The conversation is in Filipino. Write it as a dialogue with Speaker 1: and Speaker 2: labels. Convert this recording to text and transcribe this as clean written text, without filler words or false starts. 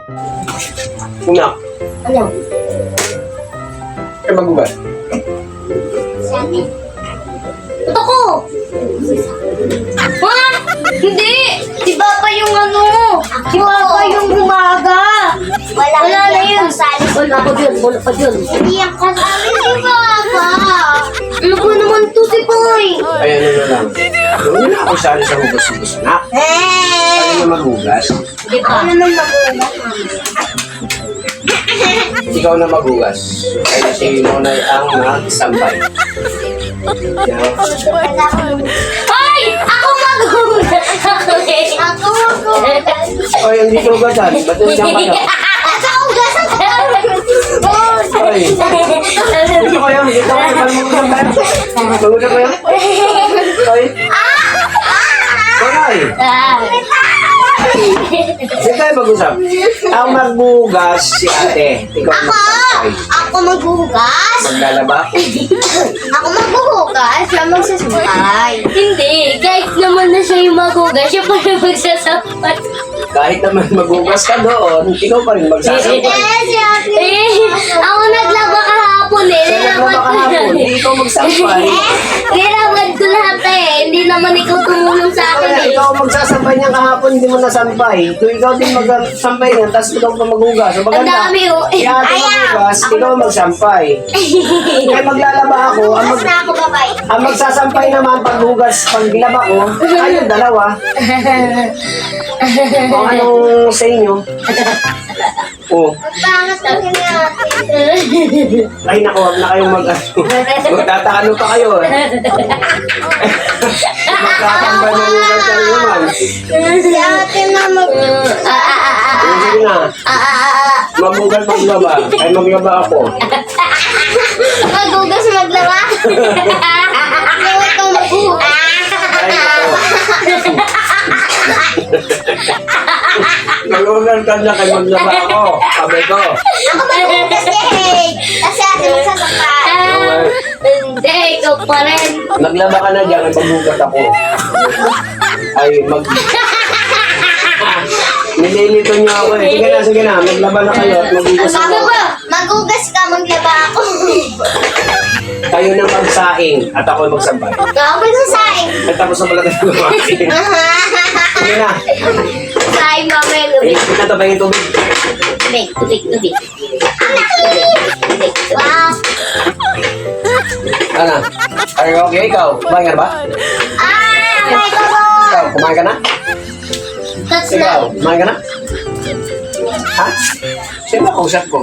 Speaker 1: Una,
Speaker 2: Ano?
Speaker 1: kayo magugas.
Speaker 2: Sabi. Ito ko! Ha? Hindi! Si Papa yung ano! Si Papa yung umaga! Wala na yun! Wala pa yun! Wala pa yun! Hindi ang kasali si Papa! Ano ko naman to si Poy?
Speaker 1: Ay, ano na lang. Huwag na ako sali sa hugas-hugas na. Kayo na magugas.
Speaker 2: Di ba? Ano naman magugas?
Speaker 1: Ikaw na magugas. Kaya si Monay ang nagsambay.
Speaker 2: Hoy! Ako magugas! Ako magugas!
Speaker 1: Oy, hindi ka hugasan. Ba't yung siyang kayo?
Speaker 2: Ako magugas!
Speaker 1: Oy, dito kayo. Dito kayo. Magugas kayo. Magugas kayo. Oy. Monay. Hindi tayo mag-usap. Ang magbugas si ate. Ikaw ang magsambay.
Speaker 2: Ako maghuhugas?
Speaker 1: Maglalaba.
Speaker 2: Ako maghuhugas? Siya magsasampay. Hindi. Kahit naman na siya yung maghugas, siya pa rin magsasampay.
Speaker 1: Kahit naman magbugas ka doon, ikaw pa rin magsasampay.
Speaker 2: Ako naglaba kahapon eh.
Speaker 1: Kaya naglaba kahapon, hindi ikaw magsampay.
Speaker 2: Nilabad ko lahat eh. Hindi naman ikaw tumulong sa akin
Speaker 1: Kaya
Speaker 2: eh.
Speaker 1: ikaw magsasampay niyang kahapon, hindi mo nasampay. Kung ikaw din magsampay niyan, tapos ikaw pa maghugas. So
Speaker 2: Ang
Speaker 1: maganda.
Speaker 2: dami oh.
Speaker 1: Kaya ate maghugas, ikaw magsampay. Kaya maglalaba ako,
Speaker 2: Bukas na ako, bye-bye.
Speaker 1: ang magsasampay naman paghugas, paglaba ko, ayun, dalawa. Kung anong sa inyo. Oh.
Speaker 2: Pangat lang yun natin.
Speaker 1: Ay, naku, huwag na kayong magtatakano pa kayo. Magtatambay na hugas kayo naman.
Speaker 2: Si ate na
Speaker 1: Sige na, maghugas maglaba. Ay, maglaba ako.
Speaker 2: Magugas maglaba? Huwag kang maghugas.
Speaker 1: Ay, naku. Maghugas ka na kayo maglaba ako. Sabi ko.
Speaker 2: Ako magugas eh. Kasi ate magsasakay. Hindi, ikaw pa rin.
Speaker 1: Naglaba ka na dyan, ay maghugas ako. Ay, nililito niyo ako eh. Sige na, maglaba na kayo at maghugas
Speaker 2: Sabi
Speaker 1: ako.
Speaker 2: ko, magugas ka, maglaba ako.
Speaker 1: Kayo na magsaing at ako magsampay.
Speaker 2: Ako magsasaing.
Speaker 1: At tapos na pala kayo lumaking. Sige na.
Speaker 2: Saing kami,
Speaker 1: Ay,
Speaker 2: lubig.
Speaker 1: kita to ba yung tubig?
Speaker 2: Tubig. Wow.
Speaker 1: Ano? Are you okay? Ikaw, kumain ka na ba?
Speaker 2: May babo.
Speaker 1: Ikaw, kumain ka na?
Speaker 2: That's
Speaker 1: Ikaw,
Speaker 2: na.
Speaker 1: kumain ka na? Ha? Sino ba kausap ko?